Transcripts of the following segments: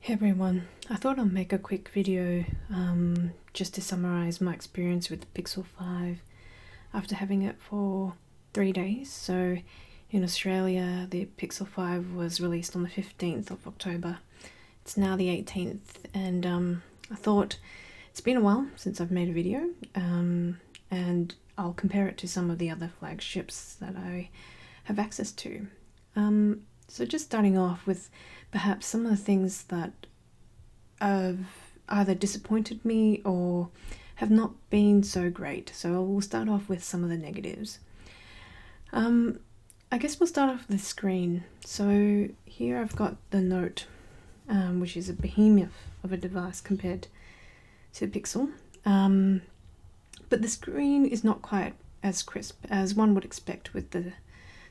Hey everyone, I thought I'd make a quick video just to summarize my experience with the Pixel 5 after having it for 3 days. So in Australia, the Pixel 5 was released on the 15th of October. It's now the 18th, and I thought it's been a while since I've made a video, and I'll compare it to some of the other flagships that I have access to. So just starting off with perhaps some of the things that have either disappointed me or have not been so great. So we'll start off with some of the negatives. I guess we'll start off with the screen. So here I've got the Note, which is a behemoth of a device compared to the Pixel. But the screen is not quite as crisp as one would expect with the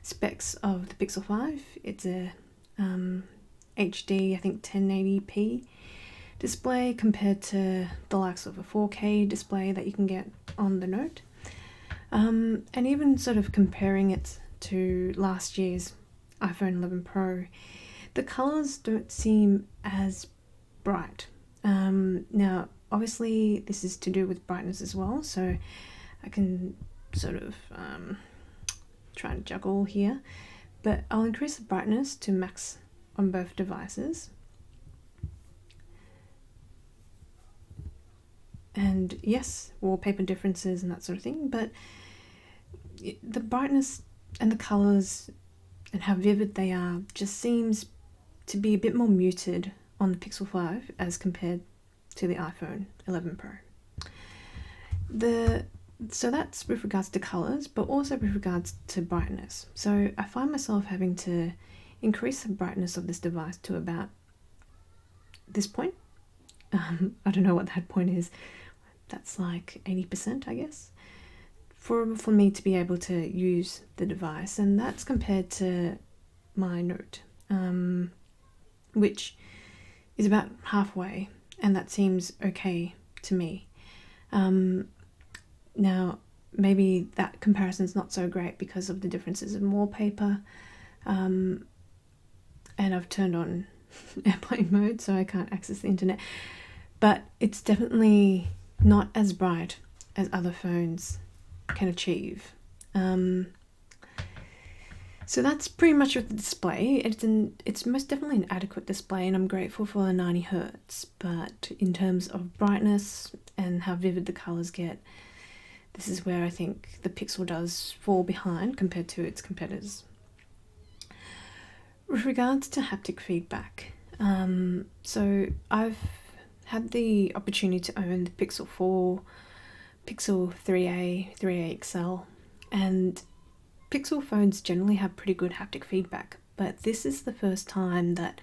specs of the Pixel 5. It's a HD, I think 1080p display compared to the likes of a 4K display that you can get on the Note. And even sort of comparing it to last year's iPhone 11 Pro, the colours don't seem as bright. Now, obviously this is to do with brightness as well, so I can sort of try and juggle here, but I'll increase the brightness to max on both devices. And yes, wallpaper differences and that sort of thing, but the brightness and the colours and how vivid they are just seems to be a bit more muted on the Pixel 5 as compared to the iPhone 11 Pro. So that's with regards to colours, but also with regards to brightness. So I find myself having to increase the brightness of this device to about this point. I don't know what that point is. That's like 80%, I guess, for me to be able to use the device, and that's compared to my Note, which is about halfway, and that seems okay to me. Now, maybe that comparison's not so great because of the differences in wallpaper, and I've turned on airplane mode, so I can't access the internet, but it's definitely not as bright as other phones can achieve. So that's pretty much with the display. It's most definitely an adequate display, and I'm grateful for the 90 Hz, but in terms of brightness and how vivid the colours get, this is where I think the Pixel does fall behind compared to its competitors. With regards to haptic feedback, so I've had the opportunity to own the Pixel 4, Pixel 3a, 3a XL, and Pixel phones generally have pretty good haptic feedback, but this is the first time that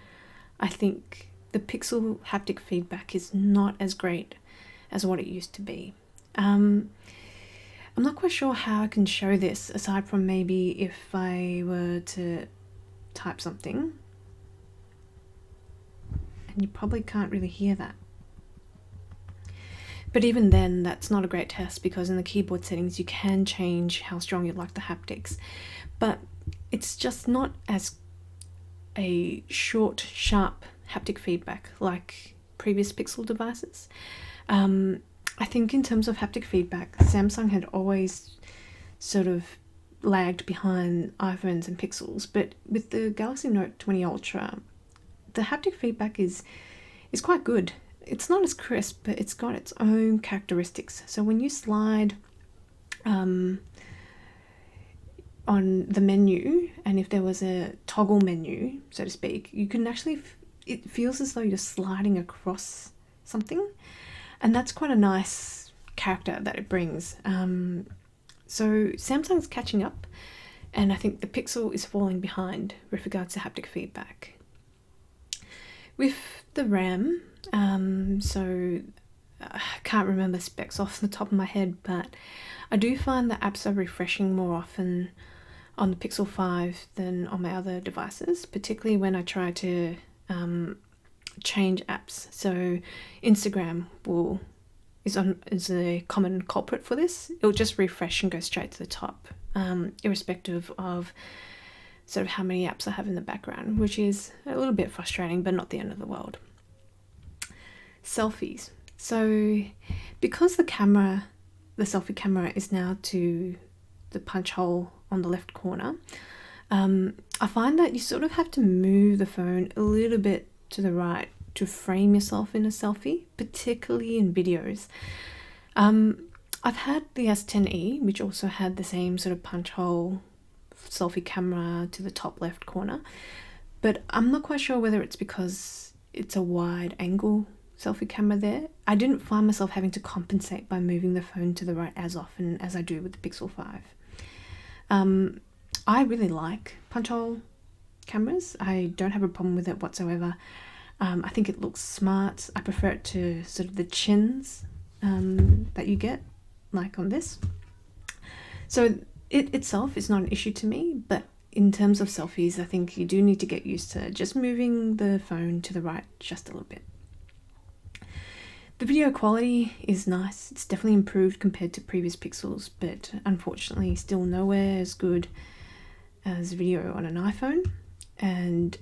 I think the Pixel haptic feedback is not as great as what it used to be. I'm not quite sure how I can show this, aside from maybe if I were to type something, and you probably can't really hear that. But even then, that's not a great test, because in the keyboard settings you can change how strong you'd like the haptics, but it's just not as a short, sharp haptic feedback like previous Pixel devices. I think in terms of haptic feedback, Samsung had always sort of lagged behind iPhones and Pixels, but with the Galaxy Note 20 Ultra, the haptic feedback is quite good. It's not as crisp, but it's got its own characteristics. So when you slide on the menu, and if there was a toggle menu, so to speak, you can actually, it feels as though you're sliding across something, and that's quite a nice character that it brings. So Samsung's catching up, and I think the Pixel is falling behind with regards to haptic feedback. With the RAM, so I can't remember specs off the top of my head, but I do find that apps are refreshing more often on the Pixel 5 than on my other devices, particularly when I try to change apps. So Instagram is a common culprit for this. It'll just refresh and go straight to the top, irrespective of sort of how many apps I have in the background, which is a little bit frustrating, but not the end of the world. selfies. So because the selfie camera is now to the punch hole on the left corner, I find that you sort of have to move the phone a little bit to the right to frame yourself in a selfie, particularly in videos. I've had the S10e, which also had the same sort of punch hole selfie camera to the top left corner, but I'm not quite sure whether it's because it's a wide angle selfie camera there. I didn't find myself having to compensate by moving the phone to the right as often as I do with the Pixel 5. I really like punch hole cameras. I don't have a problem with it whatsoever. I think it looks smart. I prefer it to sort of the chins that you get, like on this. So it itself is not an issue to me, but in terms of selfies, I think you do need to get used to just moving the phone to the right just a little bit. The video quality is nice. It's definitely improved compared to previous Pixels, but unfortunately still nowhere as good as video on an iPhone. And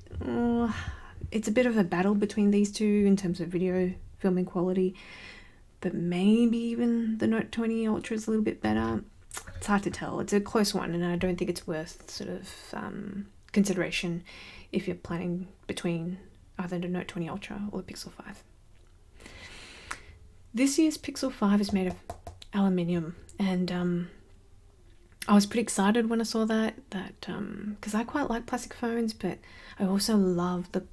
it's a bit of a battle between these two in terms of video filming quality, but maybe even the Note 20 Ultra is a little bit better. It's hard to tell. It's a close one, and I don't think it's worth sort of consideration if you're planning between either the Note 20 Ultra or the Pixel 5. This year's Pixel 5 is made of aluminium, and I was pretty excited when I saw that because I quite like plastic phones, but I also love the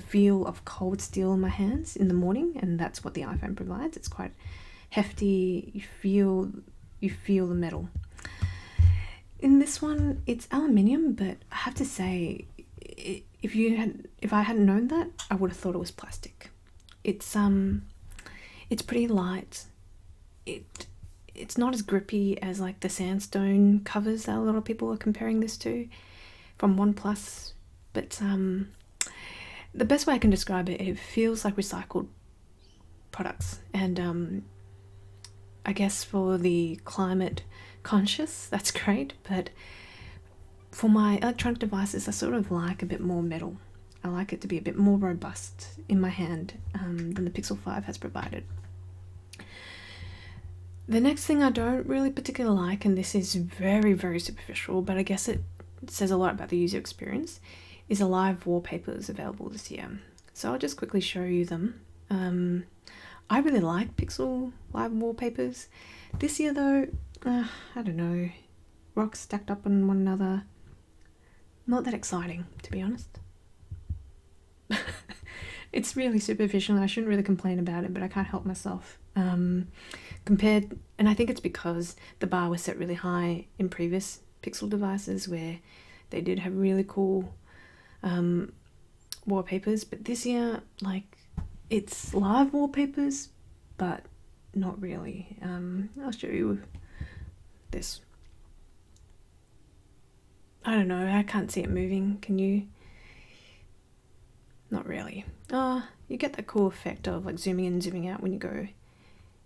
feel of cold steel in my hands in the morning, and that's what the iPhone provides. It's quite hefty. You feel the metal. In this one, it's aluminium, but I have to say, if I hadn't known that, I would have thought it was plastic. It's pretty light. It's not as grippy as like the sandstone covers that a lot of people are comparing this to from OnePlus, but the best way I can describe it, it feels like recycled products, and I guess for the climate conscious, that's great, but for my electronic devices, I sort of like a bit more metal. I like it to be a bit more robust in my hand than the Pixel 5 has provided. The next thing I don't really particularly like, and this is very, very superficial, but I guess it says a lot about the user experience, is the live wallpapers available this year. So I'll just quickly show you them. I really like Pixel live wallpapers. This year though, I don't know, rocks stacked up on one another. Not that exciting, to be honest. It's really superficial and I shouldn't really complain about it, but I can't help myself. And I think it's because the bar was set really high in previous Pixel devices where they did have really cool wallpapers, but this year, like, it's live wallpapers, but not really. I'll show you this. I don't know, I can't see it moving, can you? Not really. You get that cool effect of like zooming in and zooming out when you go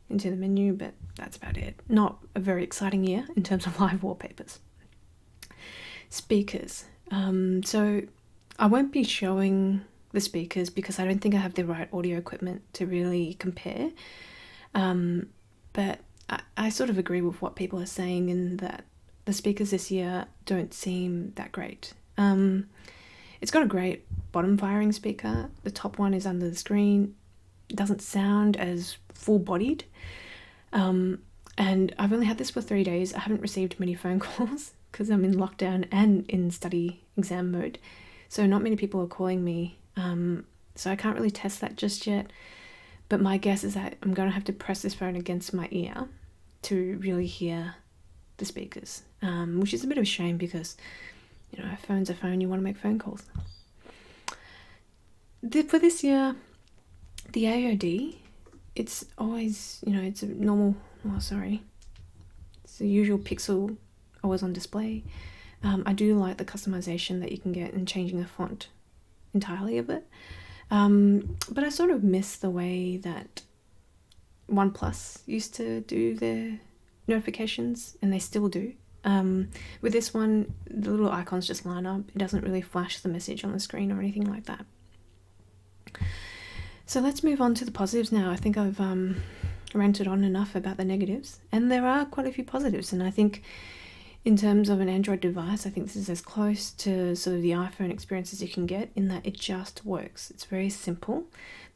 into the menu, but that's about it. Not a very exciting year in terms of live wallpapers. Speakers. So I won't be showing the speakers because I don't think I have the right audio equipment to really compare. But I sort of agree with what people are saying in that the speakers this year don't seem that great. It's got a great bottom firing speaker. The top one is under the screen. It doesn't sound as full-bodied. And I've only had this for 3 days. I haven't received many phone calls because I'm in lockdown and in study exam mode. So not many people are calling me. So I can't really test that just yet. But my guess is that I'm going to have to press this phone against my ear to really hear the speakers, which is a bit of a shame because, you know, a phone's a phone, you want to make phone calls. For this year, the AOD, it's always, you know, it's a normal, it's the usual Pixel always on display. I do like the customization that you can get in changing the font entirely of it. But I sort of miss the way that OnePlus used to do their notifications, and they still do. With this one, the little icons just line up. It doesn't really flash the message on the screen or anything like that. So let's move on to the positives now. I think I've ranted on enough about the negatives, and there are quite a few positives. And I think in terms of an Android device, I think this is as close to sort of the iPhone experience as you can get, in that it just works. It's very simple.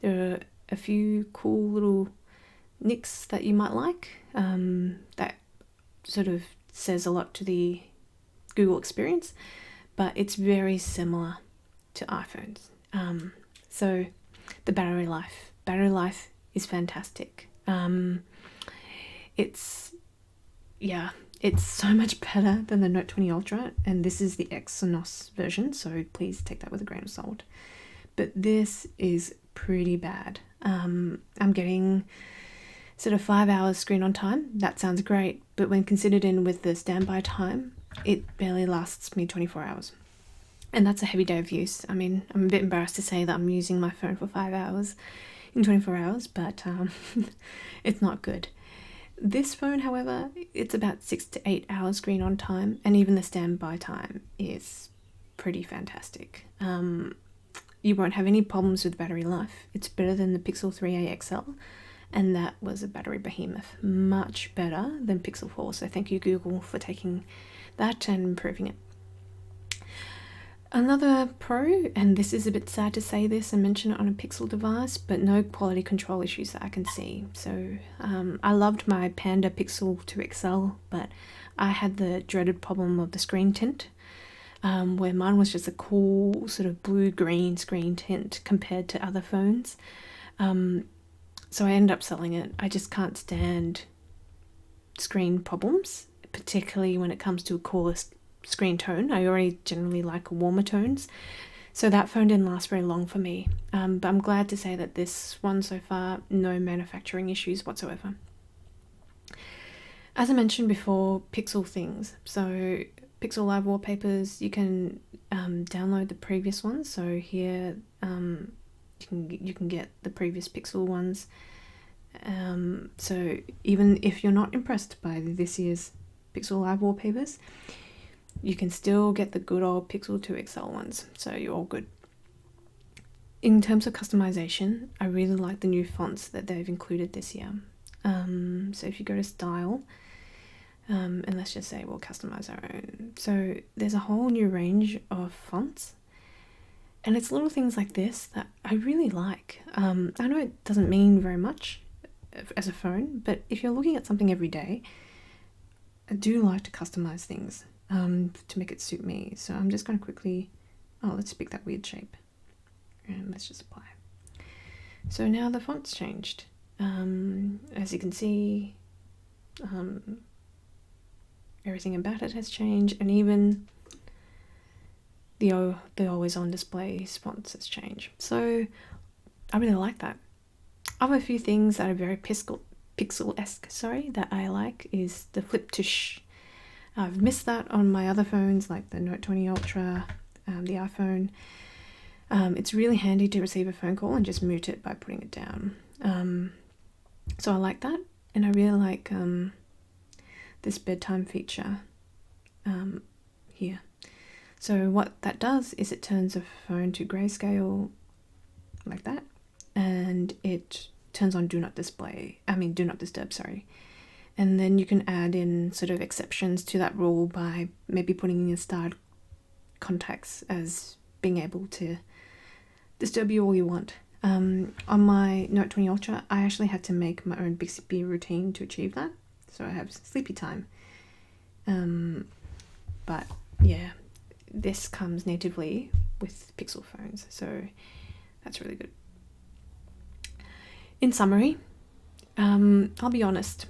There are a few cool little nicks that you might like, that sort of says a lot to the Google experience, but it's very similar to iPhones. So the battery life is fantastic. It's so much better than the Note 20 Ultra, and this is the Exynos version, so please take that with a grain of salt. But this is pretty bad. I'm getting sort of 5 hours screen on time. That sounds great, but when considered in with the standby time, it barely lasts me 24 hours. And that's a heavy day of use. I mean, I'm a bit embarrassed to say that I'm using my phone for 5 hours in 24 hours, but it's not good. This phone, however, it's about 6 to 8 hours screen on time, and even the standby time is pretty fantastic. You won't have any problems with battery life. It's better than the Pixel 3a XL, and that was a battery behemoth. Much better than Pixel 4, so thank you Google for taking that and improving it. Another pro, and this is a bit sad to say this and mention it on a Pixel device, but no quality control issues that I can see. So I loved my Panda Pixel 2 XL, but I had the dreaded problem of the screen tint, where mine was just a cool sort of blue-green screen tint compared to other phones. So I ended up selling it. I just can't stand screen problems, particularly when it comes to a cooler screen tone. I already generally like warmer tones, so that phone didn't last very long for me. But I'm glad to say that this one so far, no manufacturing issues whatsoever. As I mentioned before, Pixel things. So Pixel Live wallpapers, you can download the previous ones. So here you can get the previous Pixel ones. So even if you're not impressed by this year's Pixel Live wallpapers, you can still get the good old Pixel 2 XL ones, so you're all good. In terms of customization, I really like the new fonts that they've included this year. So if you go to Style, and let's just say we'll customize our own. So there's a whole new range of fonts, and it's little things like this that I really like. I know it doesn't mean very much as a phone, but if you're looking at something every day, I do like to customize things to make it suit me. So I'm just going to quickly, let's pick that weird shape and let's just apply. So now the font's changed. As you can see, everything about it has changed, and even the always on display fonts has changed. So I really like that. Other few things that are very pixel-esque, that I like is the flip tush. I've missed that on my other phones like the Note 20 Ultra, the iPhone. It's really handy to receive a phone call and just mute it by putting it down. So I like that, and I really like this bedtime feature here. So what that does is it turns a phone to grayscale like that, and it turns on do not disturb, sorry. And then you can add in sort of exceptions to that rule by maybe putting in starred contacts as being able to disturb you all you want. On my Note 20 Ultra, I actually had to make my own Bixby routine to achieve that. So I have sleepy time. But yeah, this comes natively with Pixel phones, so that's really good. In summary, I'll be honest,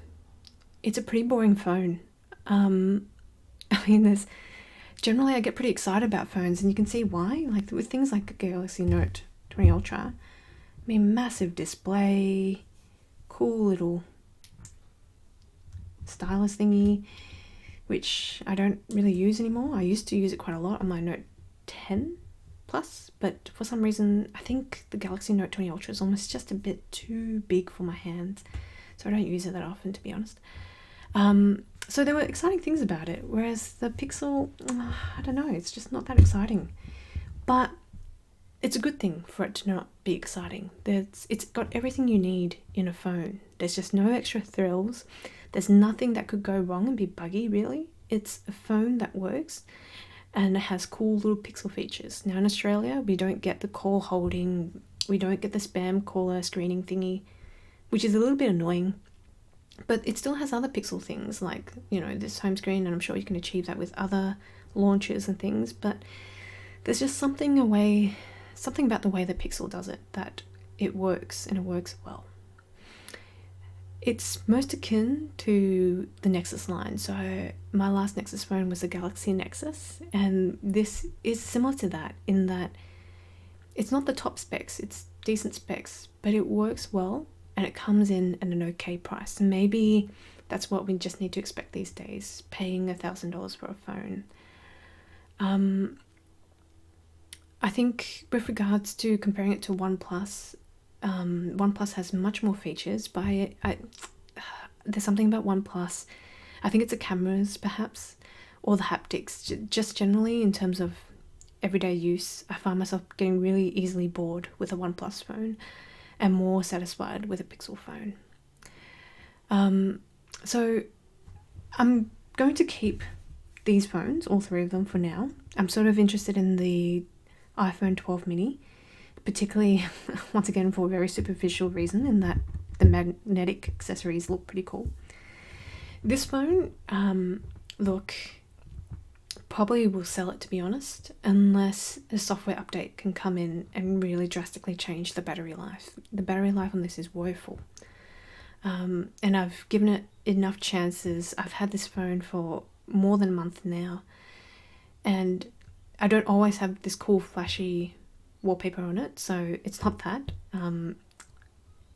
it's a pretty boring phone. I mean, generally I get pretty excited about phones, and you can see why. Like with things like Galaxy Note 20 Ultra, I mean, massive display, cool little stylus thingy, which I don't really use anymore. I used to use it quite a lot on my Note 10 Plus, but for some reason I think the Galaxy Note 20 Ultra is almost just a bit too big for my hands, so I don't use it that often, to be honest. So there were exciting things about it, whereas the Pixel, I don't know, it's just not that exciting. But it's a good thing for it to not be exciting. It's got everything you need in a phone. There's just no extra thrills. There's nothing that could go wrong and be buggy, really. It's a phone that works and it has cool little pixel features. Now in Australia, we don't get the call holding, we don't get the spam caller screening thingy, which is a little bit annoying. But it still has other pixel things like, this home screen, and I'm sure you can achieve that with other launchers and things, but there's just something about the way the Pixel does it that it works, and it works well. It's most akin to the Nexus line. So my last Nexus phone was a Galaxy Nexus, and this is similar to that in that it's not the top specs, it's decent specs, but it works well and it comes in at an okay price. And maybe that's what we just need to expect these days, paying $1,000 for a phone. I think with regards to comparing it to OnePlus, OnePlus has much more features. There's something about OnePlus. I think it's the cameras, perhaps, or the haptics. Just generally, in terms of everyday use, I find myself getting really easily bored with a OnePlus phone and more satisfied with a Pixel phone. So I'm going to keep these phones, all three of them, for now. I'm sort of interested in the iPhone 12 mini, particularly, once again, for a very superficial reason, in that the magnetic accessories look pretty cool. This phone, look, probably will sell it, to be honest, unless a software update can come in and really drastically change the battery life. The battery life on this is woeful. And I've given it enough chances. I've had this phone for more than a month now, and I don't always have this cool flashy wallpaper on it, so it's not that.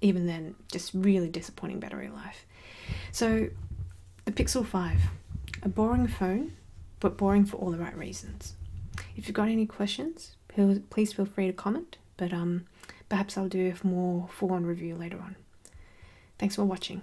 Even then, just really disappointing battery life. So the Pixel 5, a boring phone, but boring for all the right reasons. If you've got any questions, please feel free to comment, but perhaps I'll do a more full-on review later on. Thanks for watching.